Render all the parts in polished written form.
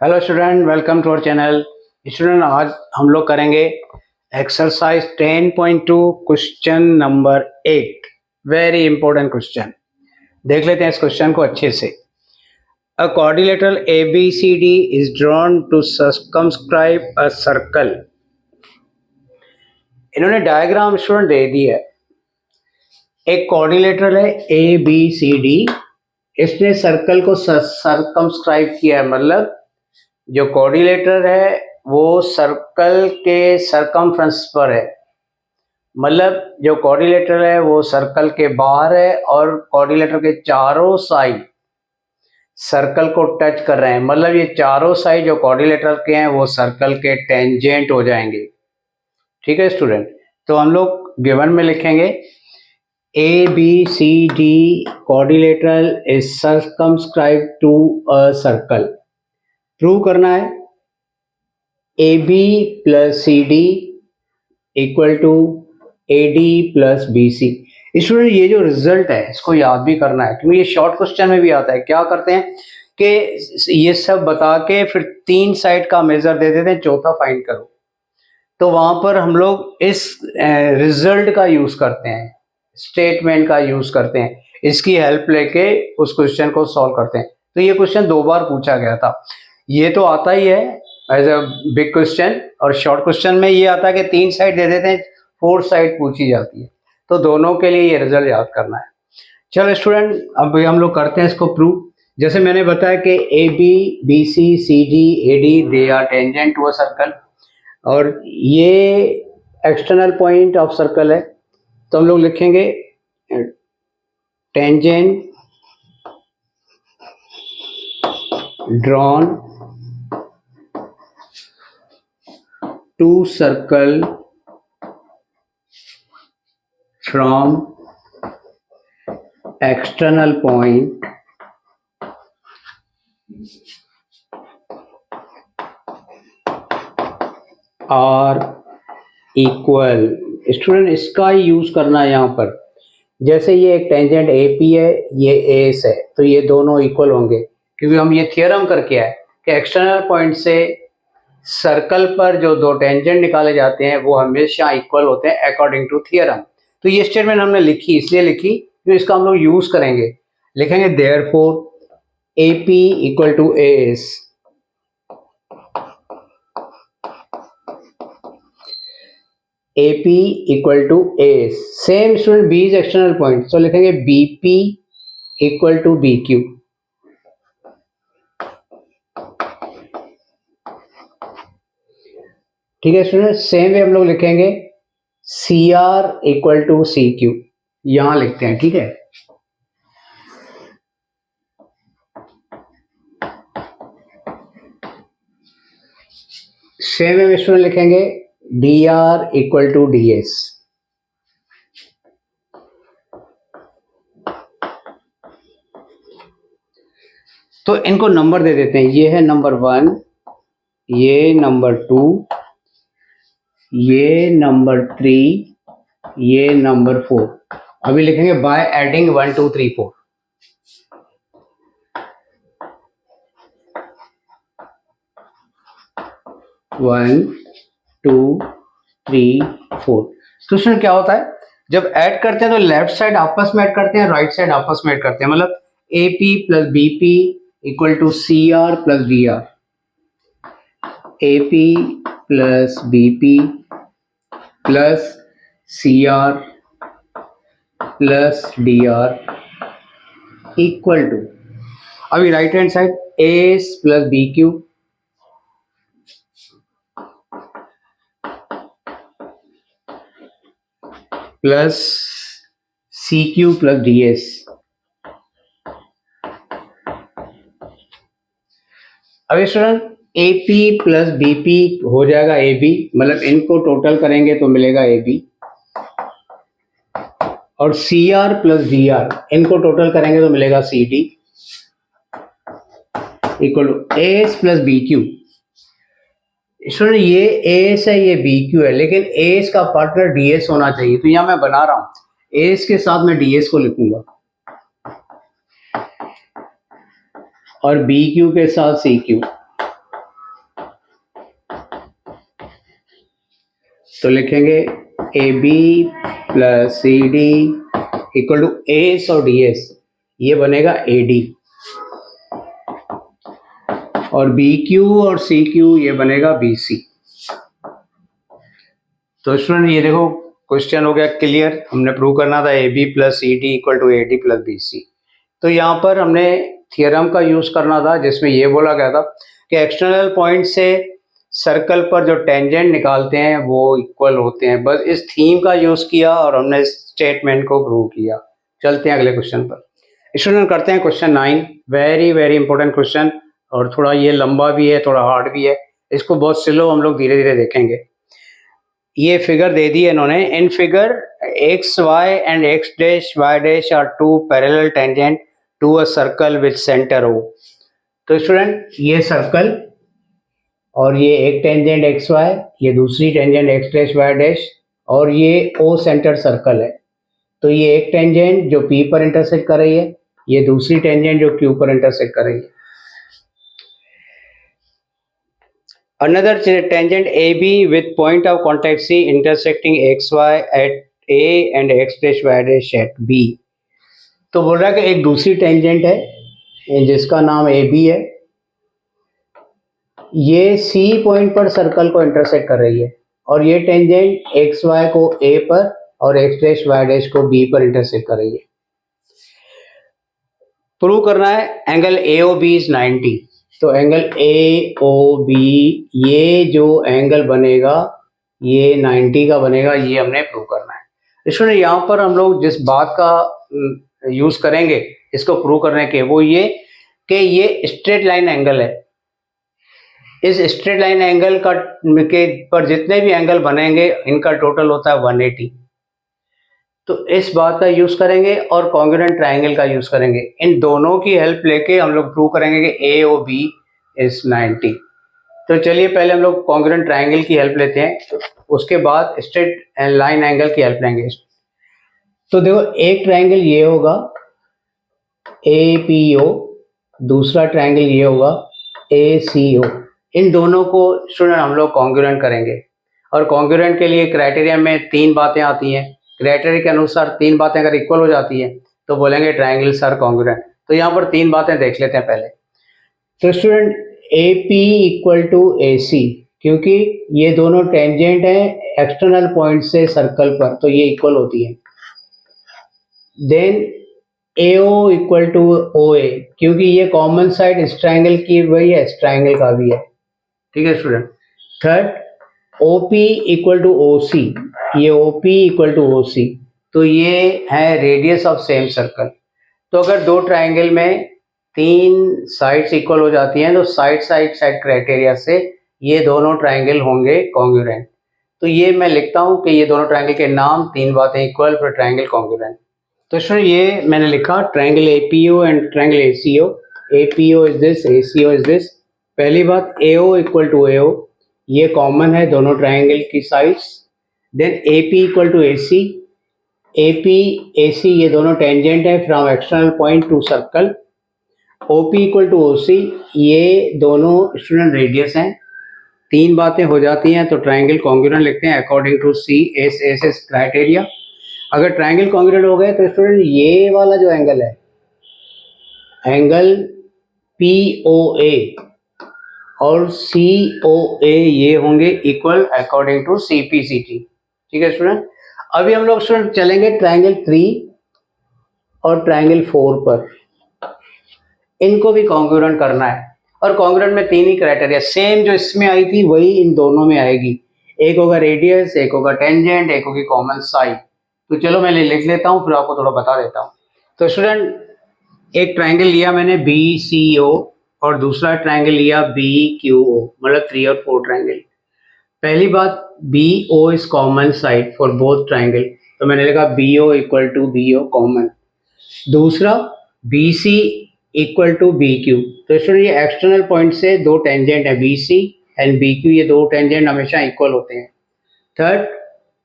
Hello student, welcome to our channel. Student, आज हम लोग करेंगे exercise 10.2 question number 8। Very important question. देख लेते हैं इस क्वेश्चन को अच्छे से। A quadrilateral ABCD is drawn to circumscribe a circle. इन्होंने डायग्राम स्टूडेंट दे दी है। एक क्वाड्रिलेटरल है ABCD, इसने सर्कल को सर्कमस्क्राइब किया है, मतलब जो कोऑर्डिनेटर है वो सर्कल के सरकमफ्रेंस पर है, मतलब जो कोऑर्डिनेटर है वो सर्कल के बाहर है और कोऑर्डिनेटर के चारों साइड सर्कल को टच कर रहे हैं, मतलब ये चारों साइड जो कोऑर्डिनेटर के हैं वो सर्कल के टेंजेंट हो जाएंगे। ठीक है स्टूडेंट, तो हम लोग गिवन में लिखेंगे ABCD quadrilateral is circumscribe to a circle. Prove करना है AB plus CD equal to AD plus BC। Student, ये जो रिजल्ट है इसको याद भी करना है, क्योंकि ये शॉर्ट क्वेश्चन में भी आता है। क्या करते हैं कि ये सब बता के फिर 3 साइड का मेजर दे देते हैं, चौथा फाइंड करो। तो वहां पर हम लोग इस रिजल्ट का यूज करते हैं, स्टेटमेंट का यूज करते हैं, इसकी हेल्प लेके उस क्वेश्चन को सॉल्व करते हैं। तो ये क्वेश्चन 2 बार पूछा गया था। ये तो आता ही है एज अ बिग क्वेश्चन, और शॉर्ट क्वेश्चन में ये आता है कि 3 साइड दे देते हैं, 4 साइड पूछी जाती है। तो दोनों के लिए ये रिजल्ट याद करना है। चलो स्टूडेंट, अब हम लोग करते हैं इसको प्रूव। जैसे मैंने बताया कि AB BC CD AD they are tangent to a circle, और ये एक्सटर्नल पॉइंट ऑफ सर्कल है, तो हम लोग लिखेंगे tangent drawn to circle from external point are equal. Student, इसका ही यूज करना है यहाँ पर। जैसे ये एक टेंजेंट AP है, ये एस है, तो ये दोनों इक्वल होंगे, क्योंकि हम ये थियरम करके आए कि एक्सटर्नल पॉइंट से सर्कल पर जो 2 टेंजेंट निकाले जाते हैं वो हमेशा इक्वल होते हैं अकॉर्डिंग टू थियरम। तो ये स्टेटमेंट हमने लिखी, इसलिए लिखी क्योंकि इसका हम लोग यूज करेंगे। लिखेंगे therefore AP equal to AS। AP equal to AS। Same student, B is external point, तो लिखेंगे BP इक्वल टू BQ। ठीक है स्टूडेंट, सेम वे हम लोग लिखेंगे CR इक्वल टू CQ, यहां लिखते हैं। ठीक है, सेम वे स्टूडेंट लिखेंगे DR इक्वल टू DS। तो इनको नंबर दे देते हैं, ये है नंबर 1, ये नंबर 2, ये नंबर 3, ये नंबर 4। अभी लिखेंगे बाय एडिंग 1 2 3 4। 1 2 3 4। तो इसमें क्या होता है, जब ऐड करते हैं तो लेफ्ट साइड आपस में ऐड करते हैं, राइट साइड आपस में ऐड करते हैं, मतलब AP plus BP equal to CR plus DR। AP plus BP plus CR plus DR equal to, अभी right hand side AS plus BQ plus CQ plus DS। अभी student AP plus BP हो जाएगा AB, मतलब इनको total करेंगे तो मिलेगा AB, और CR प्लस DR इनको टोटल करेंगे तो मिलेगा CD equal to AS plus BQ। Student, ये AS है, ये BQ है, लेकिन AS का पार्टनर DS होना चाहिए, तो यहां मैं बना रहा हूं AS के साथ मैं DS को लिखूंगा और BQ के साथ CQ। तो लिखेंगे A B plus C D equal to S और डी एस, ये बनेगा ए डी, और बी क्यू और सी क्यू ये बनेगा बी सी। तो स्टूडेंट ये देखो क्वेश्चन हो गया क्लियर, हमने प्रूव करना था A B plus C D equal to A D plus B C. तो यहाँ पर हमने थियरम का यूज करना था जिसमें ये बोला गया था कि एक्सटर्नल पॉइंट से सर्कल पर जो टेंजेंट निकालते हैं वो इक्वल होते हैं। बस इस थीम का यूज किया और हमने इस स्टेटमेंट को प्रूव किया। चलते हैं अगले क्वेश्चन पर। स्टूडेंट करते हैं question 9, very very important question, और थोड़ा ये लंबा भी है, थोड़ा हार्ड भी है, इसको बहुत स्लो हम लोग धीरे धीरे देखेंगे। ये फिगर दे दी है इन्होंने। In figure X Y and X dash Y dash are two parallel tangent to a circle with centre O. तो स्टूडेंट ये सर्कल और ये एक टेंजेंट एक्स वाई, ये दूसरी tangent X dash Y dash, और ये ओ सेंटर सर्कल है। तो ये एक टेंजेंट जो पी पर इंटरसेक्ट कर रही है, ये दूसरी टेंजेंट जो क्यू पर इंटरसेक्ट कर रही है। Another tangent AB with point of contact C intersecting XY at A and X dash Y dash at B। तो बोल रहा है कि एक दूसरी टेंजेंट है जिसका नाम AB है, ये C पॉइंट पर सर्कल को इंटरसेक्ट कर रही है, और ये टेंजेंट XY को A पर और X dash Y dash को B पर इंटरसेक्ट कर रही है। प्रूव करना है एंगल AOB इज 90। तो एंगल AOB, ये जो एंगल बनेगा ये 90 का बनेगा, ये हमने प्रूव करना है। स्टूडेंट यहाँ पर हम लोग जिस बात का यूज करेंगे इसको प्रूव करने के, वो ये कि ये स्ट्रेट लाइन एंगल है। इस स्ट्रेट लाइन एंगल का के पर जितने भी एंगल बनेंगे इनका टोटल होता है 180। तो इस बात का यूज करेंगे और कॉन्ग्रुएंट ट्रायंगल का यूज करेंगे। इन दोनों की हेल्प लेके हम लोग प्रूव करेंगे कि AOB इज 90। तो चलिए पहले हम लोग कॉन्ग्रुएंट ट्रायंगल की हेल्प लेते हैं, उसके बाद स्ट्रेट लाइन एंगल की हेल्प लेंगे। तो देखो एक ट्रायंगल ये होगा APO, दूसरा ट्रायंगल ये होगा ACO। इन दोनों को स्टूडेंट हम लोग कॉन्ग्रुएंट करेंगे, और कॉन्ग्रुएंट के लिए क्राइटेरिया में 3 बातें आती हैं। क्राइटेरिया के अनुसार 3 बातें अगर इक्वल हो जाती हैं तो बोलेंगे ट्रायंगल्स आर कॉन्ग्रुएंट। तो यहाँ पर 3 बातें देख लेते हैं पहले। तो student AP equal to AC, क्योंकि ये दोनों टेंजेंट हैं एक्सटर्नल पॉइंट से सर्कल पर, तो ये इक्वल होती है। Then AO equal to OA, क्योंकि ये कॉमन साइड इस ट्रायंगल की वही है, इस ट्रायंगल का भी है। ठीक है student. Third OP equal to OC, ये OP इक्वल टू OC, तो ये है रेडियस ऑफ सेम सर्कल। तो अगर दो ट्रायंगल में 3 साइड्स इक्वल हो जाती हैं तो साइड क्राइटेरिया से ये दोनों ट्रायंगल होंगे कॉन्ग्रुएंट। तो ये मैं लिखता हूँ कि ये दोनों ट्रायंगल के नाम, 3 बातें इक्वल फिर ट्रायंगल कॉन्ग्रुएंट। तो स्टूडेंट ये मैंने लिखा triangle APO and triangle ACO। APO is this, ACO is this. पहली बात AO इक्वल टू AO, ये कॉमन है दोनों ट्रायंगल की sides. Then AP equal to AC, AP AC ये दोनों टेंजेंट है from external point to circle. OP equal to OC, ये दोनों स्टूडेंट रेडियस हैं। 3 बातें हो जाती हैं तो ट्रायंगल कॉन्ग्रुएंट लिखते हैं अकॉर्डिंग टू CSS क्राइटेरिया। अगर ट्रायंगल कॉन्ग्रुएंट हो गए तो स्टूडेंट ये वाला जो एंगल है, एंगल POA और COA, ये होंगे इक्वल अकॉर्डिंग टू CPCT। ठीक है स्टूडेंट। अभी हम लोग स्टूडेंट चलेंगे ट्रायंगल 3 और ट्रायंगल 4 पर, इनको भी कॉन्ग्रुएंट करना है। और कॉन्ग्रुएंट में 3 ही क्राइटेरिया, सेम जो इसमें आई थी वही इन दोनों में आएगी। एक होगा रेडियस, एक होगा टेंजेंट, एक होगी कॉमन साइड। तो चलो मैं लिख लेता हूँ फिर आपको थोड़ा बता देता हूँ। तो स्टूडेंट एक ट्रायंगल लिया मैंने BCO और दूसरा ट्रायंगल लिया BQO, मतलब 3 और 4 ट्रायंगल। पहली बात BO is common side for both triangle, तो मैंने लिखा BO equal to BO common. दूसरा BC इक्वल टू BQ, तो स्टूडेंट ये एक्सटर्नल पॉइंट से 2 टेंजेंट है BC एंड BQ, ये 2 टेंजेंट हमेशा इक्वल होते हैं। Third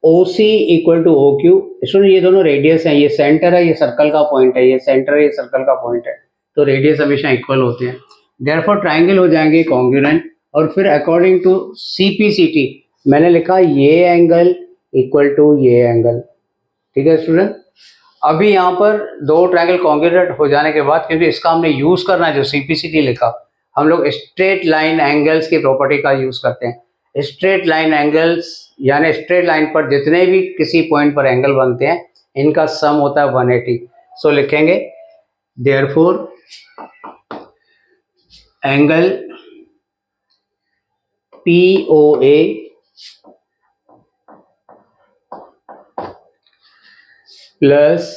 OC equal to OQ, student ये दोनों रेडियस हैं, ये सेंटर है, ये सर्कल का पॉइंट है, ये सेंटर है, ये सर्कल का पॉइंट है, तो रेडियस हमेशा इक्वल होते हैं। देयरफॉर ट्रायंगल हो जाएंगे कॉन्ग्रुएंट। और फिर अकॉर्डिंग टू CPCT मैंने लिखा ये एंगल इक्वल टू ये एंगल। ठीक है स्टूडेंट, अभी यहाँ पर दो ट्रायंगल कॉन्ग्रुएंट हो जाने के बाद, क्योंकि इसका हमने यूज करना है जो सीपीसीटी लिखा, हम लोग स्ट्रेट लाइन एंगल्स की प्रॉपर्टी का यूज करते हैं। स्ट्रेट लाइन एंगल्स यानी स्ट्रेट लाइन पर जितने भी किसी पॉइंट पर एंगल बनते हैं इनका सम होता है 180। सो लिखेंगे therefore angle POA plus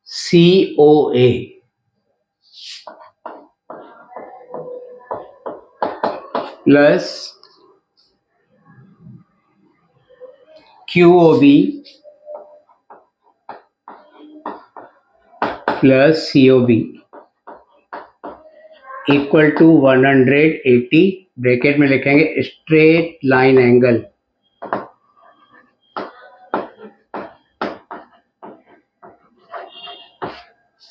COA plus QOB plus COB equal to 180। Bracket में लिखेंगे स्ट्रेट लाइन एंगल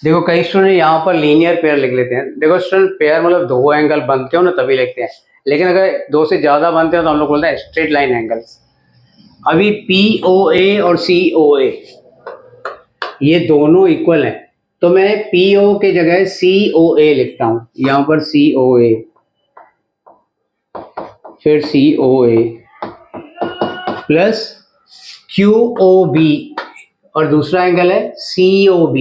देखो कई स्टूडेंट यहाँ पर लीनियर पेयर लिख लेते हैं। देखो स्टूडेंट पेयर मतलब दो एंगल बनते हो ना तभी लिखते हैं, लेकिन अगर दो से ज्यादा बनते हैं तो हम लोग बोलते हैं स्ट्रेट लाइन एंगल्स। अभी POA और COA ये दोनों इक्वल हैं, तो मैं PO के जगह COA लिखता हूं। यहां पर COA फिर COA प्लस QOB और दूसरा एंगल है COB।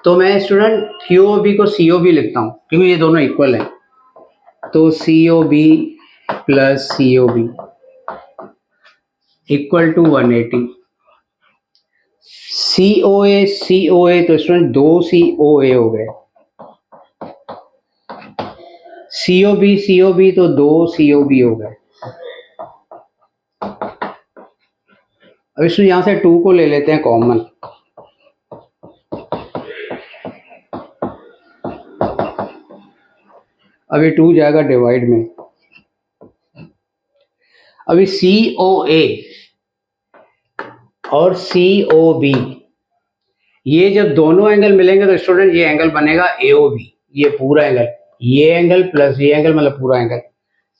तो मैं स्टूडेंट QOB को COB लिखता हूं क्योंकि ये दोनों इक्वल हैं। तो COB plus COB equal to 180। COA तो स्टूडेंट दो COA हो गए, COB तो दो COB हो गए। अब इसमें यहां से 2 को ले लेते हैं कॉमन। अभी 2 जाएगा डिवाइड में। अभी COA और COB ये जब दोनों एंगल मिलेंगे तो स्टूडेंट ये एंगल बनेगा AOB। ये पूरा एंगल, ये एंगल प्लस ये एंगल मतलब पूरा एंगल।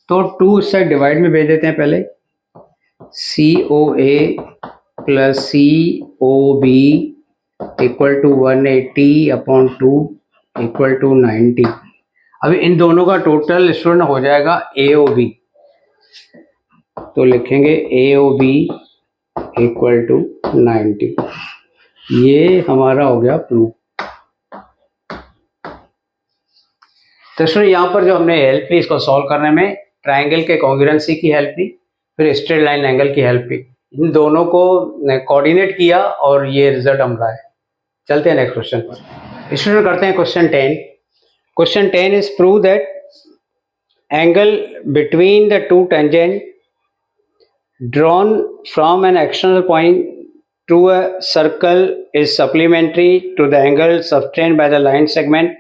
तो 2 इस साइड डिवाइड में भेज देते हैं पहले। COA plus COB equal to 180 upon 2 equal to 90। अभी इन दोनों का टोटल स्टूडेंट हो जाएगा AOB। तो लिखेंगे AOB इक्वल टू 90। ये हमारा हो गया प्रूफ। तो स्टूडेंट यहाँ पर जो हमने हेल्प ली इसको सॉल्व करने में, ट्रायंगल के कॉन्ग्रुएंसी की हेल्प ली, फिर स्ट्रेट लाइन एंगल की हेल्प ली। इन दोनों को कोऑर्डिनेट किया और ये रिजल्ट हम लाए। चलते हैं नेक्स्ट क्वेश्चन पर। स्टूडेंट करते हैं question 10। Question 10 is prove that angle between the two tangent drawn from an external point to a circle is supplementary to the angle sustained by the line segment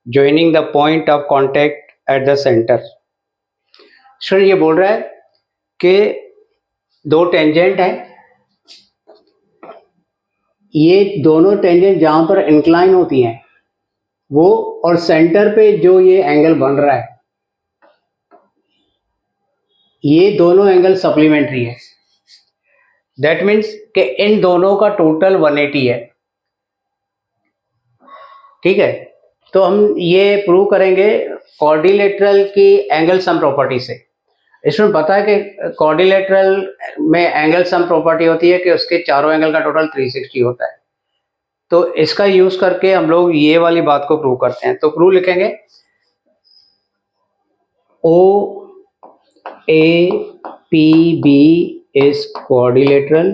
joining the point of contact at the center। Student ये बोल रहा है कि दो tangent है, ये दोनों tangent जहां पर इंक्लाइन होती हैं वो, और सेंटर पे जो ये एंगल बन रहा है ये दोनों एंगल सप्लीमेंट्री है। दैट मीन्स कि इन दोनों का टोटल 180 है। ठीक है, तो हम ये प्रूव करेंगे क्वाड्रिलेटरल की एंगल सम प्रॉपर्टी से। इसमें पता है कि क्वाड्रिलेटरल में एंगल सम प्रॉपर्टी होती है कि उसके चारों एंगल का टोटल 360 होता है। तो इसका यूज करके हम लोग ये वाली बात को प्रूव करते हैं। तो प्रूव लिखेंगे OAPB is quadrilateral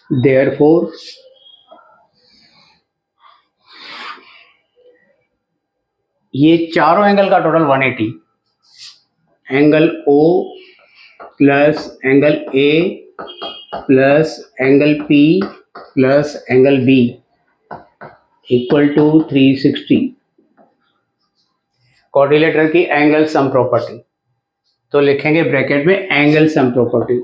therefore ये चारों एंगल का total 180, angle O plus angle A plus angle P plus angle B equal to 360। Quadrilateral की एंगल सम प्रॉपर्टी, तो लिखेंगे ब्रैकेट में एंगल सम प्रॉपर्टी।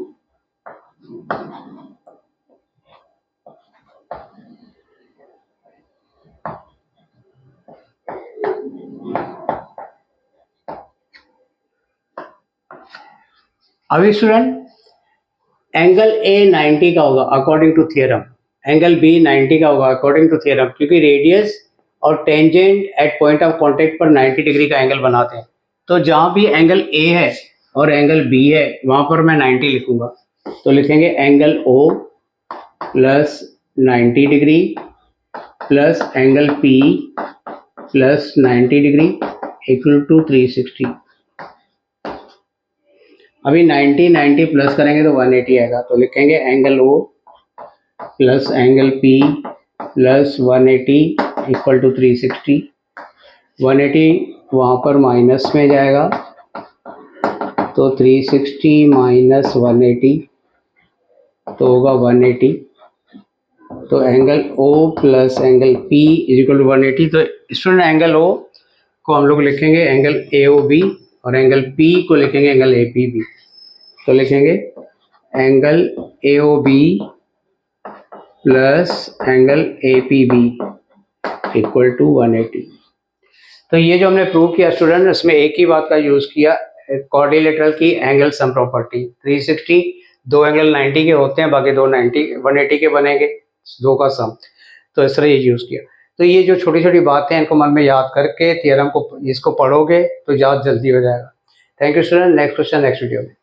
अभी स्टूडेंट एंगल ए 90 का होगा according to theorem, angle B 90 का होगा अकॉर्डिंग टू थियरम, क्योंकि रेडियस और tangent at point of contact पर 90 डिग्री का एंगल बनाते हैं। तो जहां भी एंगल ए है और एंगल बी है वहां पर मैं 90 लिखूंगा, तो लिखेंगे angle O plus 90 degree plus angle P plus 90 degree equal to 360। अभी 90 प्लस करेंगे तो 180 आएगा, तो लिखेंगे angle O plus angle P plus 180 equal to 360। 180 वहाँ पर माइनस में जाएगा, तो 360 माइनस 180 तो होगा 180। तो angle O plus angle P is equal to 180। तो स्टूडेंट एंगल ओ को हम लोग लिखेंगे एंगल ए ओ बी और एंगल पी को लिखेंगे एंगल ए पी बी। तो लिखेंगे angle A O B plus angle A P B equal to 180। तो ये जो हमने प्रूव किया स्टूडेंट, इसमें एक ही बात का यूज़ किया, क्वाड्रिलेटरल की एंगल सम प्रॉपर्टी। 360 दो एंगल 90 के होते हैं, बाकी दो 180 के बनेंगे, दो का सम। तो इस तरह ये यूज़ किया। तो ये जो छोटी छोटी बातें हैं इनको मन में याद करके थियरम को इसको पढ़ोगे तो याद जल्दी हो जाएगा। Thank you student. Next question next video में।